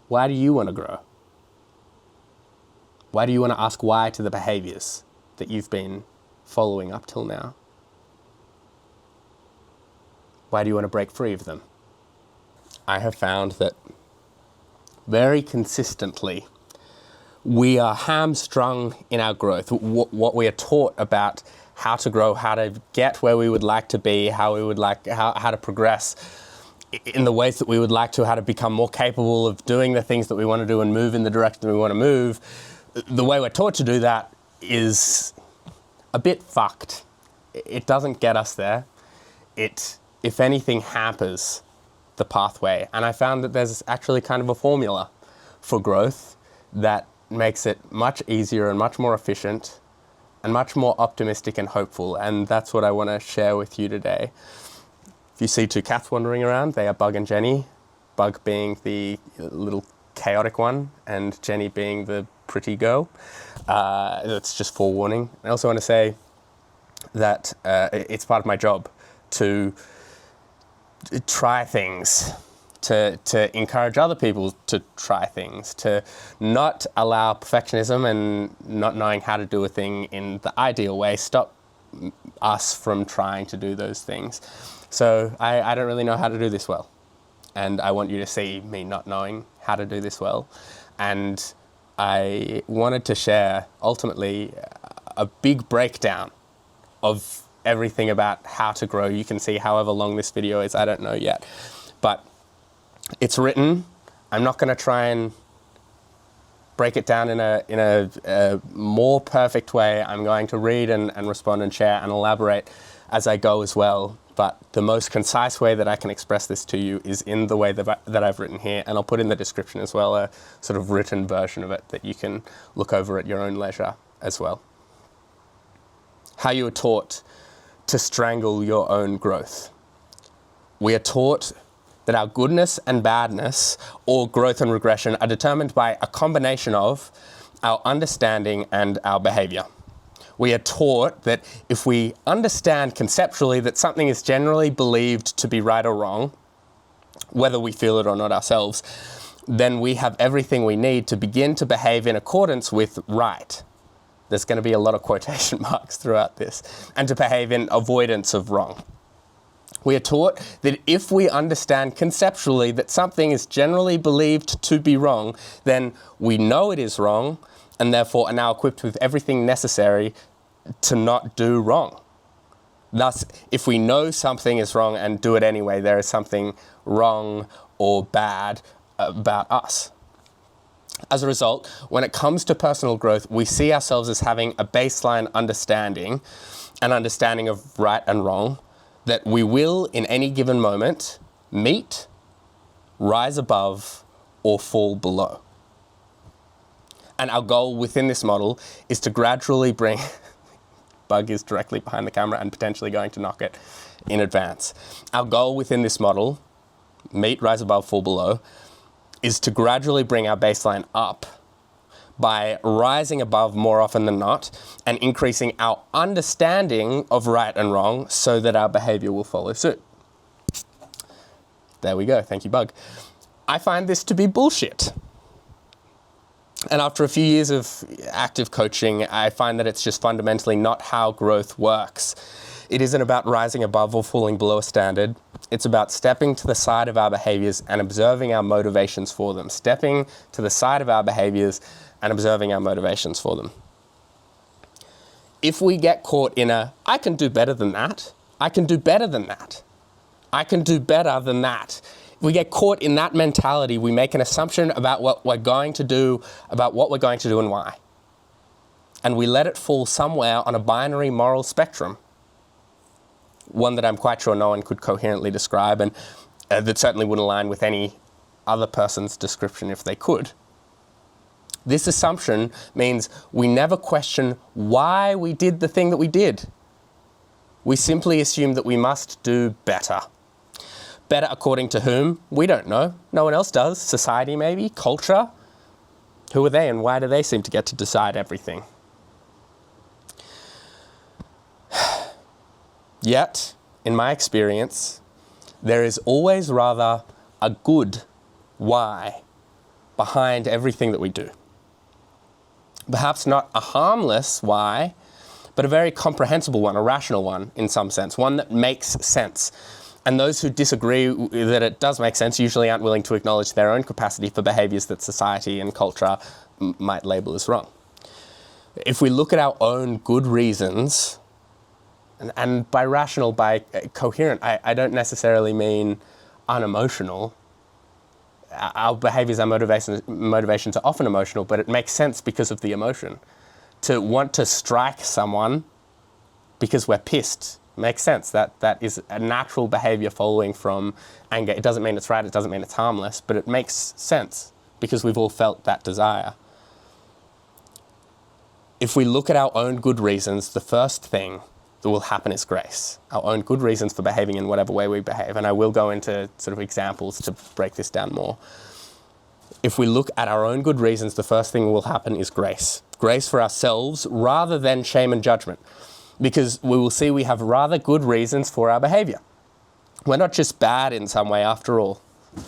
Why do you want to grow? Why do you want to ask why to the behaviors that you've been following up till now? Why do you want to break free of them? I have found that very consistently we are hamstrung in our growth. What we are taught about how to grow, how to get where we would like to be, how to progress in the ways that we would like to, how to become more capable of doing the things that we want to do and move in the direction we want to move. The way we're taught to do that is a bit fucked. It doesn't get us there. It, if anything, hampers the pathway. And I found that there's actually kind of a formula for growth that makes it much easier and much more efficient and much more optimistic and hopeful. And that's what I want to share with you today. If you see two cats wandering around, they are Bug and Jenny. Bug being the little chaotic one and Jenny being the pretty girl. That's just forewarning. I also want to say that it's part of my job to try things, to encourage other people to try things, to not allow perfectionism and not knowing how to do a thing in the ideal way stop us from trying to do those things. So I don't really know how to do this well. And I want you to see me not knowing how to do this well. And I wanted to share, ultimately, a big breakdown of everything about how to grow. You can see however long this video is, I don't know yet. But it's written. I'm not going to try and break it down in a more perfect way. I'm going to read and respond and share and elaborate as I go as well. But the most concise way that I can express this to you is in the way that I've written here. And I'll put in the description as well a sort of written version of it that you can look over at your own leisure as well. How you are taught to strangle your own growth. We are taught that our goodness and badness, or growth and regression, are determined by a combination of our understanding and our behavior. We are taught that if we understand conceptually that something is generally believed to be right or wrong, whether we feel it or not ourselves, then we have everything we need to begin to behave in accordance with right. There's going to be a lot of quotation marks throughout this, and to behave in avoidance of wrong. We are taught that if we understand conceptually that something is generally believed to be wrong, then we know it is wrong, and therefore are now equipped with everything necessary to not do wrong. Thus, if we know something is wrong and do it anyway, there is something wrong or bad about us. As a result, when it comes to personal growth, we see ourselves as having a baseline understanding, an understanding of right and wrong, that we will, in any given moment, meet, rise above, or fall below. And our goal within this model is to gradually bring... Bug is directly behind the camera and potentially going to knock it in advance. Our goal within this model, meet, rise above, fall below, is to gradually bring our baseline up by rising above more often than not and increasing our understanding of right and wrong so that our behavior will follow suit. There we go. Thank you, Bug. I find this to be bullshit. And after a few years of active coaching, I find that it's just fundamentally not how growth works. It isn't about rising above or falling below a standard. It's about stepping to the side of our behaviors and observing our motivations for them. Stepping to the side of our behaviors and observing our motivations for them. If we get caught in I can do better than that, I can do better than that, I can do better than that. If we get caught in that mentality, we make an assumption about what we're going to do, and why. And we let it fall somewhere on a binary moral spectrum. One that I'm quite sure no one could coherently describe, and that certainly wouldn't align with any other person's description if they could. This assumption means we never question why we did the thing that we did. We simply assume that we must do better. Better according to whom? We don't know. No one else does. Society maybe? Culture? Who are they and why do they seem to get to decide everything? Yet, in my experience, there is always rather a good why behind everything that we do. Perhaps not a harmless why, but a very comprehensible one, a rational one in some sense, one that makes sense. And those who disagree that it does make sense usually aren't willing to acknowledge their own capacity for behaviours that society and culture might label as wrong. If we look at our own good reasons, and by rational, by coherent, I don't necessarily mean unemotional. Our behaviours, our motivations are often emotional, but it makes sense because of the emotion. To want to strike someone because we're pissed makes sense. That is a natural behaviour following from anger. It doesn't mean it's right, it doesn't mean it's harmless, but it makes sense because we've all felt that desire. If we look at our own good reasons, the first thing that will happen is grace. Our own good reasons for behaving in whatever way we behave. And I will go into sort of examples to break this down more. If we look at our own good reasons, the first thing that will happen is grace. Grace for ourselves rather than shame and judgment. Because we will see we have rather good reasons for our behaviour. We're not just bad in some way after all.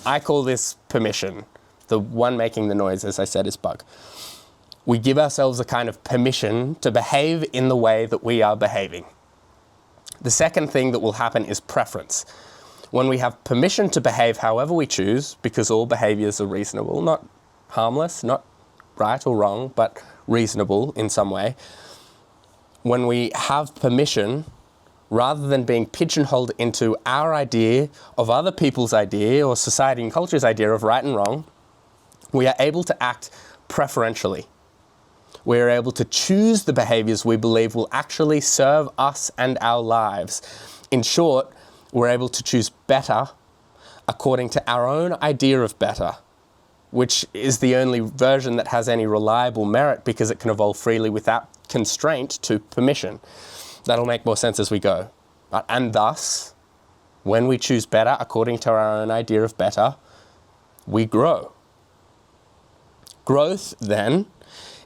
I call this permission. The one making the noise, as I said, is bug. We give ourselves a kind of permission to behave in the way that we are behaving. The second thing that will happen is preference. When we have permission to behave however we choose, because all behaviours are reasonable, not harmless, not right or wrong, but reasonable in some way. When we have permission, rather than being pigeonholed into our idea of other people's idea or society and culture's idea of right and wrong, we are able to act preferentially. We are able to choose the behaviours we believe will actually serve us and our lives. In short, we're able to choose better according to our own idea of better, which is the only version that has any reliable merit because it can evolve freely without constraint to permission. That'll make more sense as we go. And thus, when we choose better according to our own idea of better, we grow. Growth, then,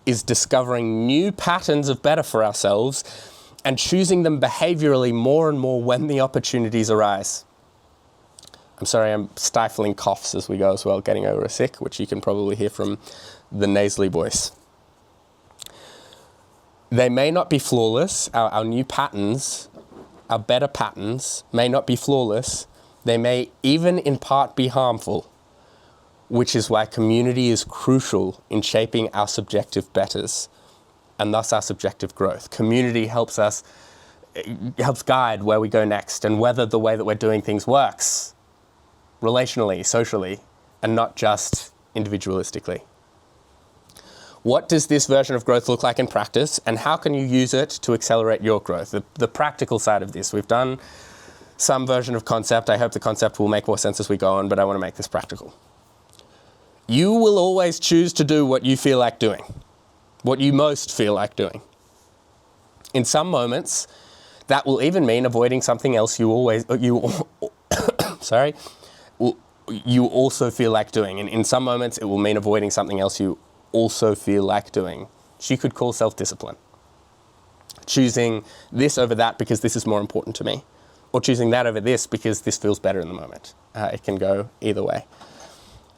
is discovering new patterns of better for ourselves and choosing them behaviourally more and more when the opportunities arise. I'm sorry, I'm stifling coughs as we go as well, getting over a sick, which you can probably hear from the nasally voice. They may not be flawless. Our new patterns, our better patterns, may not be flawless. They may even in part be harmful, which is why community is crucial in shaping our subjective betters and thus our subjective growth. Community helps guide where we go next and whether the way that we're doing things works relationally, socially, and not just individualistically. What does this version of growth look like in practice, and how can you use it to accelerate your growth? The practical side of this. We've done some version of concept. I hope the concept will make more sense as we go on, but I want to make this practical. You will always choose to do what you feel like doing, what you most feel like doing. In some moments, that will even mean avoiding something else you also feel like doing. And in some moments, it will mean avoiding something else you also feel like doing, which you could call self-discipline. Choosing this over that because this is more important to me, or choosing that over this because this feels better in the moment. It can go either way.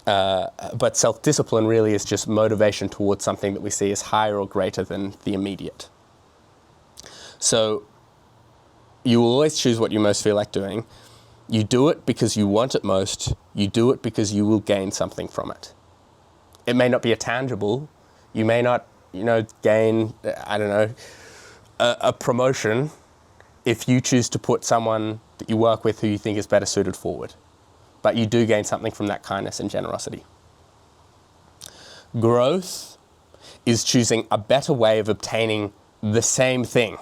But self-discipline really is just motivation towards something that we see as higher or greater than the immediate. So you will always choose what you most feel like doing. You do it because you want it most. You do it because you will gain something from it. It may not be a tangible. You may not, gain, a promotion if you choose to put someone that you work with who you think is better suited forward. But you do gain something from that kindness and generosity. Growth is choosing a better way of obtaining the same thing.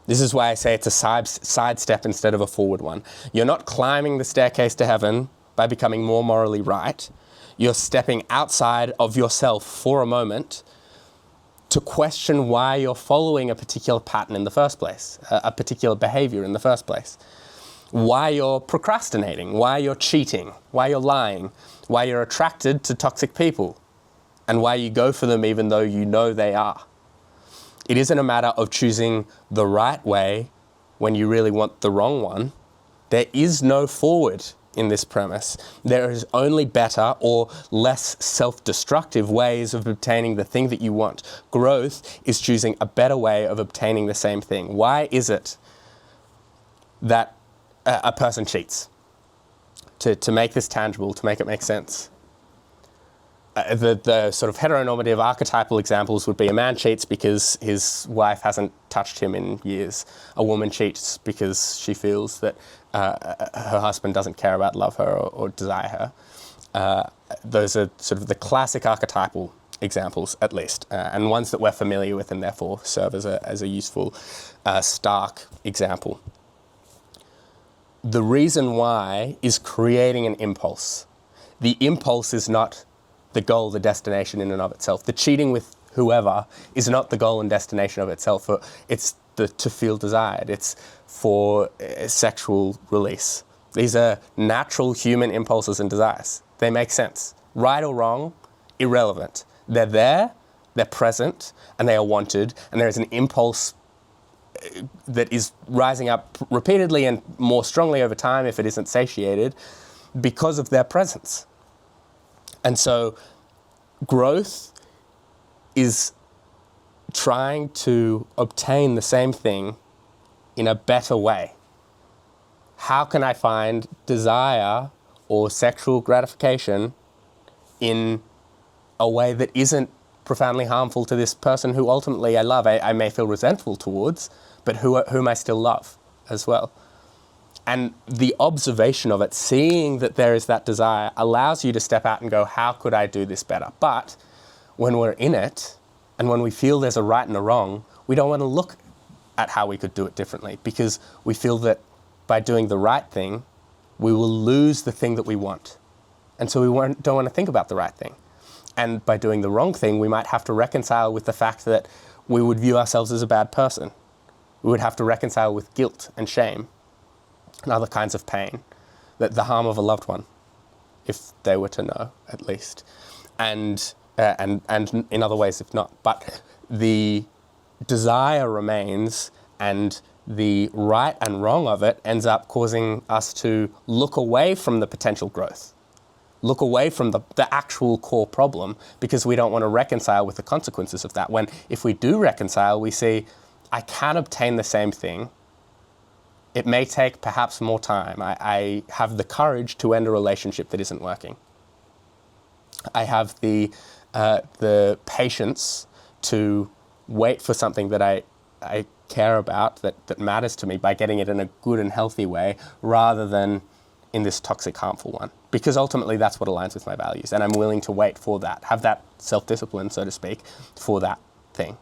This is why I say it's a sidestep instead of a forward one. You're not climbing the staircase to heaven by becoming more morally right. You're stepping outside of yourself for a moment to question why you're following a particular pattern in the first place, a particular behavior in the first place. Why you're procrastinating, why you're cheating, why you're lying, why you're attracted to toxic people, and why you go for them even though you know they are. It isn't a matter of choosing the right way when you really want the wrong one. There is no forward in this premise. There is only better or less self-destructive ways of obtaining the thing that you want. Growth is choosing a better way of obtaining the same thing. Why is it that a person cheats? To make this tangible, to make it make sense. The sort of heteronormative archetypal examples would be: a man cheats because his wife hasn't touched him in years. A woman cheats because she feels that her husband doesn't care about, love her, or desire her. Those are sort of the classic archetypal examples, at least, and ones that we're familiar with and therefore serve as a useful, stark example. The reason why is creating an impulse. The impulse is not the goal, the destination in and of itself. The cheating with whoever is not the goal and destination of itself. It's to feel desired. It's for sexual release. These are natural human impulses and desires. They make sense. Right or wrong, irrelevant. They're there, they're present, and they are wanted, and there is an impulse that is rising up repeatedly and more strongly over time if it isn't satiated because of their presence. And so growth is trying to obtain the same thing in a better way. How can I find desire or sexual gratification in a way that isn't profoundly harmful to this person who ultimately I love? I may feel resentful towards, but whom I still love as well. And the observation of it, seeing that there is that desire, allows you to step out and go, how could I do this better? But when we're in it, and when we feel there's a right and a wrong, we don't want to look at how we could do it differently, because we feel that by doing the right thing, we will lose the thing that we want. And so we don't want to think about the right thing. And by doing the wrong thing, we might have to reconcile with the fact that we would view ourselves as a bad person. We would have to reconcile with guilt and shame and other kinds of pain, that the harm of a loved one, if they were to know, at least, and in other ways if not. But the desire remains, and the right and wrong of it ends up causing us to look away from the potential growth, look away from the actual core problem, because we don't want to reconcile with the consequences of that. When if we do reconcile, we see, I can obtain the same thing. It may take perhaps more time. I have the courage to end a relationship that isn't working. I have the patience to wait for something that I care about, that matters to me, by getting it in a good and healthy way, rather than in this toxic, harmful one. Because ultimately that's what aligns with my values, and I'm willing to wait for that, have that self-discipline, so to speak, for that thing.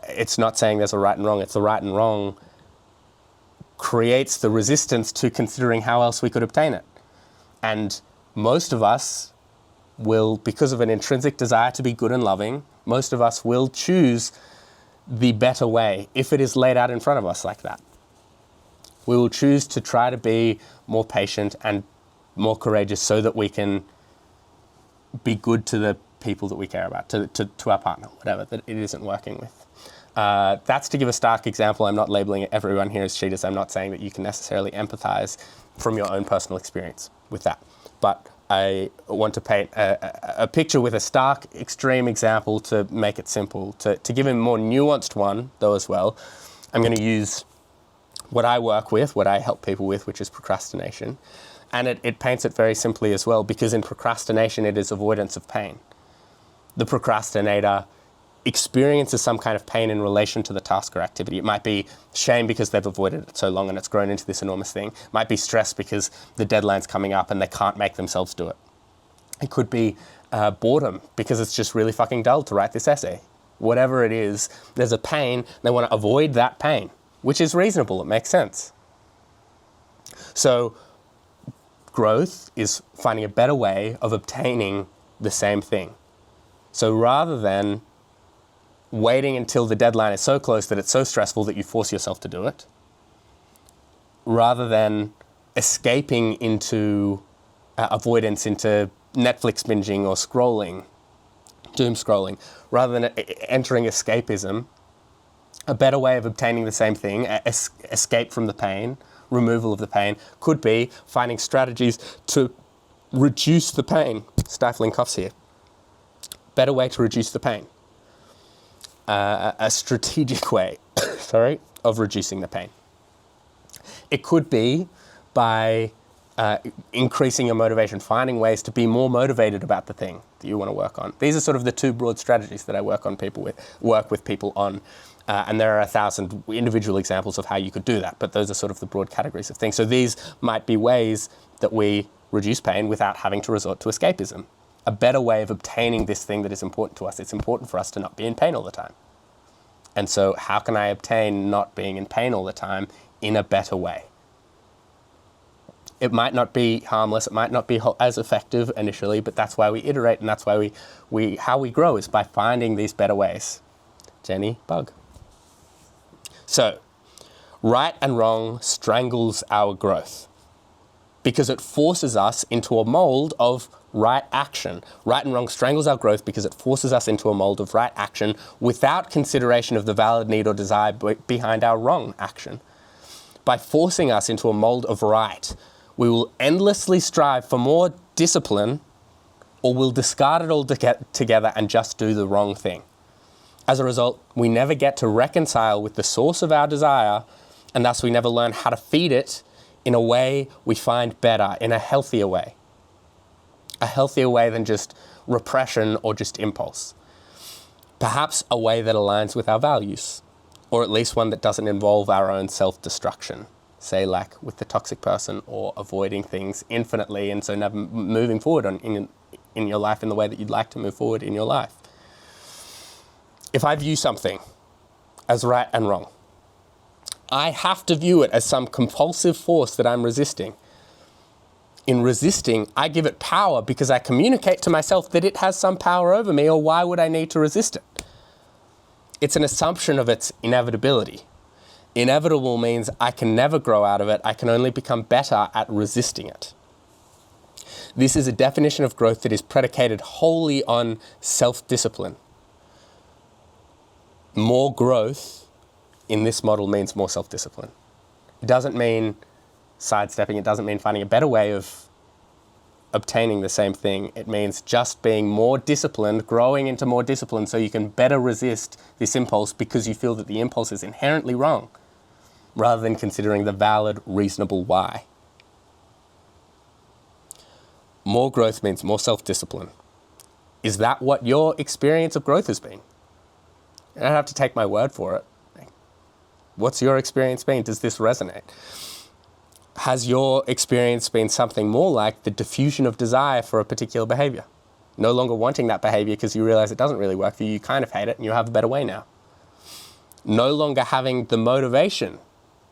It's not saying there's a right and wrong. It's the right and wrong creates the resistance to considering how else we could obtain it. And most of us will, because of an intrinsic desire to be good and loving, most of us will choose the better way if it is laid out in front of us like that. We will choose to try to be more patient and more courageous so that we can be good to the people that we care about, to our partner, whatever, that it isn't working with. That's to give a stark example. I'm not labeling everyone here as cheaters. I'm not saying that you can necessarily empathize from your own personal experience with that. But I want to paint a picture with a stark, extreme example to make it simple. To give a more nuanced one, though, as well, I'm going to use what I work with, what I help people with, which is procrastination. And it paints it very simply as well, because in procrastination, it is avoidance of pain. The procrastinator experiences some kind of pain in relation to the task or activity. It might be shame because they've avoided it so long and it's grown into this enormous thing. It might be stress because the deadline's coming up and they can't make themselves do it. It could be boredom because it's just really fucking dull to write this essay. Whatever it is, there's a pain, they want to avoid that pain, which is reasonable, it makes sense. So growth is finding a better way of obtaining the same thing. So rather than waiting until the deadline is so close that it's so stressful that you force yourself to do it, rather than escaping into avoidance, into Netflix binging or scrolling, doom scrolling, rather than entering escapism, a better way of obtaining the same thing, escape from the pain, removal of the pain could be finding strategies to reduce the pain. Stifling coughs here. Better way to reduce the pain. A strategic way, of reducing the pain. It could be by increasing your motivation, finding ways to be more motivated about the thing that you want to work on. These are sort of the two broad strategies that I work with people on. And there are 1,000 individual examples of how you could do that, but those are sort of the broad categories of things. So these might be ways that we reduce pain without having to resort to escapism. A better way of obtaining this thing that is important to us. It's important for us to not be in pain all the time. And so how can I obtain not being in pain all the time in a better way? It might not be harmless, it might not be as effective initially, but that's why we iterate, and that's why how we grow is by finding these better ways. Jenny Bug. So, right and wrong strangles our growth because it forces us into a mold of right action. Right and wrong strangles our growth because it forces us into a mold of right action without consideration of the valid need or desire behind our wrong action. By forcing us into a mold of right, we will endlessly strive for more discipline, or we'll discard it all together and just do the wrong thing. As a result, we never get to reconcile with the source of our desire, and thus we never learn how to feed it in a way we find better, in a healthier way. A healthier way than just repression or just impulse. Perhaps a way that aligns with our values, or at least one that doesn't involve our own self-destruction. Say like with the toxic person, or avoiding things infinitely and so never moving forward in your life in the way that you'd like to move forward in your life. If I view something as right and wrong, I have to view it as some compulsive force that I'm resisting. In resisting, I give it power because I communicate to myself that it has some power over me, or why would I need to resist it? It's an assumption of its inevitability. Inevitable means I can never grow out of it, I can only become better at resisting it. This is a definition of growth that is predicated wholly on self-discipline. More growth in this model means more self-discipline. It doesn't mean sidestepping, it doesn't mean finding a better way of obtaining the same thing. It means just being more disciplined, growing into more discipline so you can better resist this impulse because you feel that the impulse is inherently wrong, rather than considering the valid, reasonable why. More growth means more self-discipline. Is that what your experience of growth has been? You don't have to take my word for it. What's your experience been? Does this resonate? Has your experience been something more like the diffusion of desire for a particular behavior? No longer wanting that behavior because you realize it doesn't really work for you, you kind of hate it, and you have a better way now. No longer having the motivation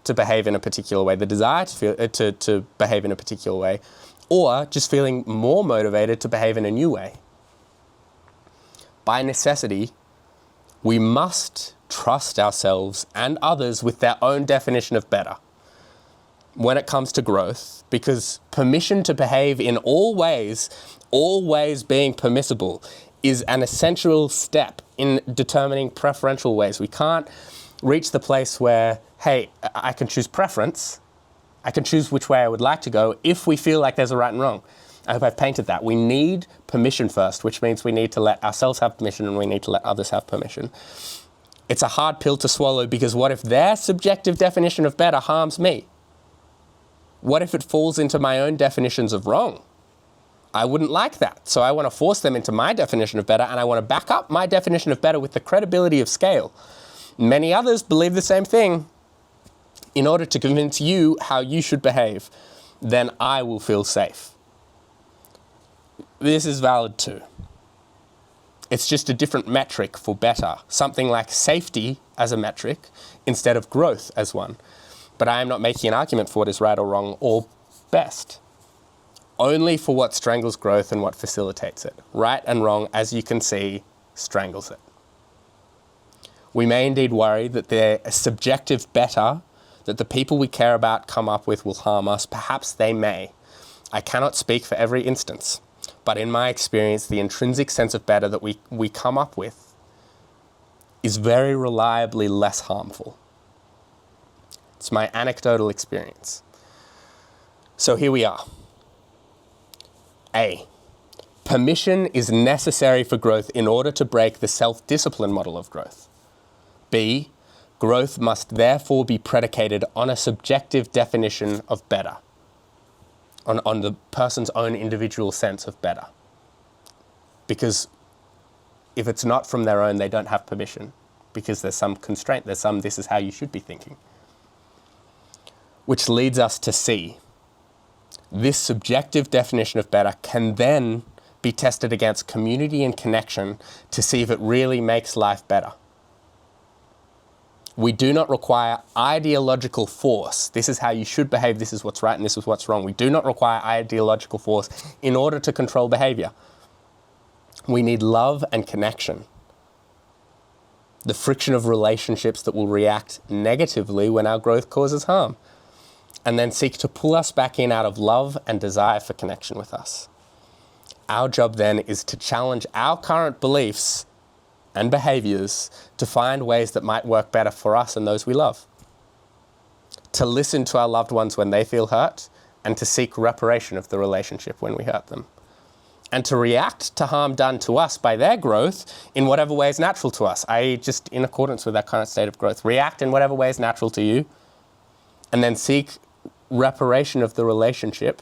to behave in a particular way, the desire to behave in a particular way, or just feeling more motivated to behave in a new way. By necessity, we must trust ourselves and others with their own definition of better when it comes to growth, because permission to behave in all ways being permissible, is an essential step in determining preferential ways. We can't reach the place where, hey, I can choose preference, I can choose which way I would like to go if we feel like there's a right and wrong. I hope I've painted that. We need permission first, which means we need to let ourselves have permission and we need to let others have permission. It's a hard pill to swallow because what if their subjective definition of better harms me? What if it falls into my own definitions of wrong? I wouldn't like that. So I want to force them into my definition of better, and I want to back up my definition of better with the credibility of scale. Many others believe the same thing. In order to convince you how you should behave, then I will feel safe. This is valid too. It's just a different metric for better, something like safety as a metric instead of growth as one. But I am not making an argument for what is right or wrong or best. Only for what strangles growth and what facilitates it. Right and wrong, as you can see, strangles it. We may indeed worry that their subjective better that the people we care about come up with will harm us. Perhaps they may. I cannot speak for every instance. But in my experience, the intrinsic sense of better that we come up with is very reliably less harmful. It's my anecdotal experience. So here we are. A, permission is necessary for growth in order to break the self-discipline model of growth. B, growth must therefore be predicated on a subjective definition of better, on the person's own individual sense of better. Because if it's not from their own, they don't have permission, because there's some constraint, there's some this is how you should be thinking. Which leads us to C. This subjective definition of better can then be tested against community and connection to see if it really makes life better. We do not require ideological force. This is how you should behave, this is what's right, and this is what's wrong. We do not require ideological force in order to control behavior. We need love and connection. The friction of relationships that will react negatively when our growth causes harm, and then seek to pull us back in out of love and desire for connection with us. Our job then is to challenge our current beliefs and behaviors to find ways that might work better for us and those we love. To listen to our loved ones when they feel hurt, and to seek reparation of the relationship when we hurt them. And to react to harm done to us by their growth in whatever way is natural to us, i.e. just in accordance with our current state of growth. React in whatever way is natural to you, and then seek reparation of the relationship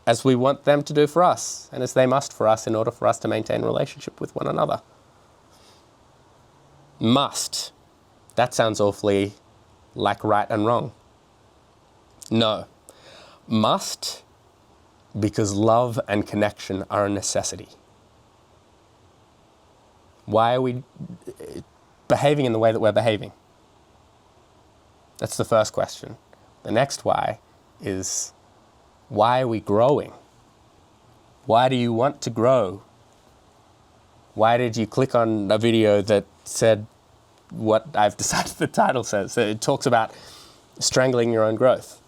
as we want them to do for us, and as they must for us in order for us to maintain relationship with one another. Must. That sounds awfully like right and wrong. No. Must, because love and connection are a necessity. Why are we behaving in the way that we're behaving? That's the first question. The next why is, why are we growing? Why do you want to grow? Why did you click on a video that said what I've decided the title says? So it talks about strangling your own growth.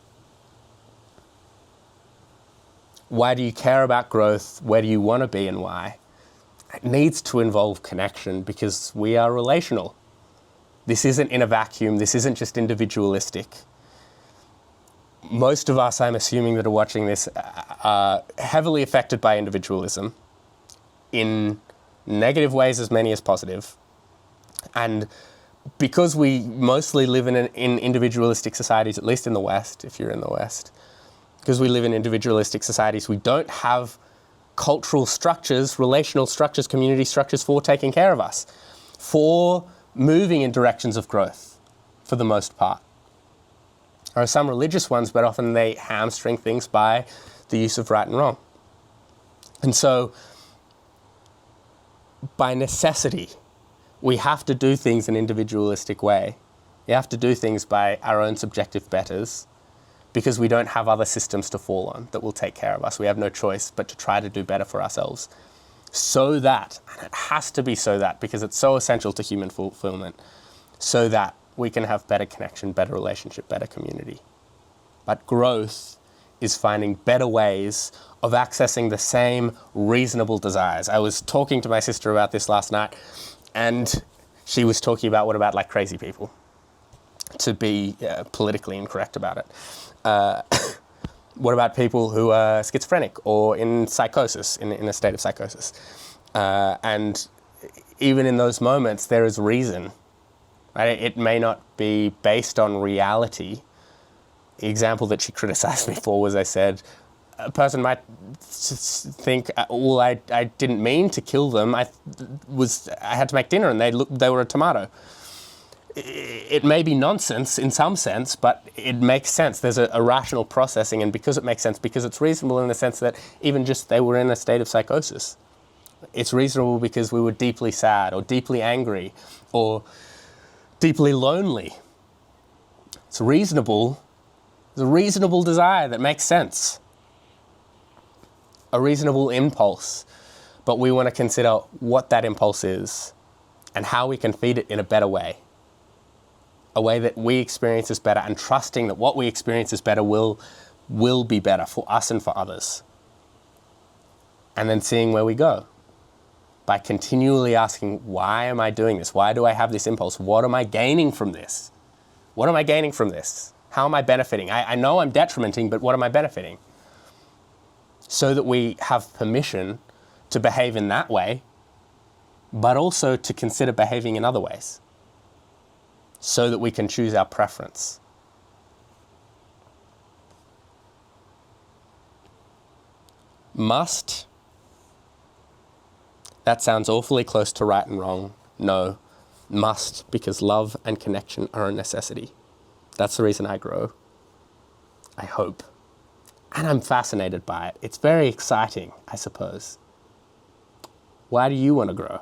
Why do you care about growth? Where do you want to be and why? It needs to involve connection because we are relational. This isn't in a vacuum. This isn't just individualistic. Most of us, I'm assuming, that are watching this are heavily affected by individualism in negative ways as many as positive. And because we mostly live in individualistic societies, at least in the West, if you're in the West, because we live in individualistic societies, we don't have cultural structures, relational structures, community structures for taking care of us, for moving in directions of growth, for the most part. There are some religious ones, but often they hamstring things by the use of right and wrong. And so, by necessity, we have to do things in an individualistic way. We have to do things by our own subjective betters, because we don't have other systems to fall on that will take care of us. We have no choice but to try to do better for ourselves. So that, and it has to be so that, because it's so essential to human fulfillment, so that we can have better connection, better relationship, better community. But growth is finding better ways of accessing the same reasonable desires. I was talking to my sister about this last night, and she was talking about, what about like crazy people? To be politically incorrect about it. What about people who are schizophrenic or in psychosis, in a state of psychosis? And even in those moments, there is reason. Right? It may not be based on reality. The example that she criticized me for was, I said, a person might think, well, I didn't mean to kill them. I had to make dinner and they were a tomato. It may be nonsense in some sense, but it makes sense. There's a rational processing, and because it makes sense, because it's reasonable in the sense that even just they were in a state of psychosis. It's reasonable because we were deeply sad or deeply angry or deeply lonely. It's reasonable. It's a reasonable desire that makes sense. A reasonable impulse. But we want to consider what that impulse is and how we can feed it in a better way. A way that we experience is better, and trusting that what we experience is better will be better for us and for others. And then seeing where we go. By continually asking, why am I doing this? Why do I have this impulse? What am I gaining from this? What am I gaining from this? How am I benefiting? I know I'm detrimenting, but what am I benefiting? so that we have permission to behave in that way, but also to consider behaving in other ways, so that we can choose our preference. Must. That sounds awfully close to right and wrong. No, must, because love and connection are a necessity. That's the reason I grow, I hope. And I'm fascinated by it. It's very exciting, I suppose. Why do you want to grow?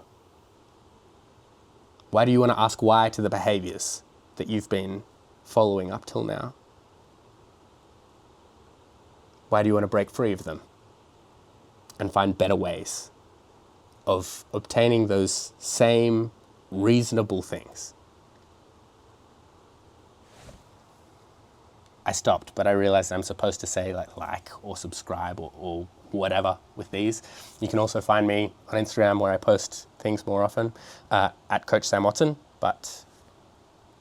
Why do you want to ask why to the behaviors that you've been following up till now? Why do you want to break free of them and find better ways of obtaining those same reasonable things? I stopped, but I realized I'm supposed to say like or subscribe or whatever with these. You can also find me on Instagram, where I post things more often, at coachsamwatson, but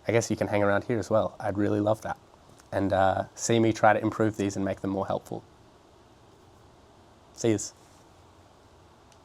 I guess you can hang around here as well. I'd really love that. And see me try to improve these and make them more helpful. See yous.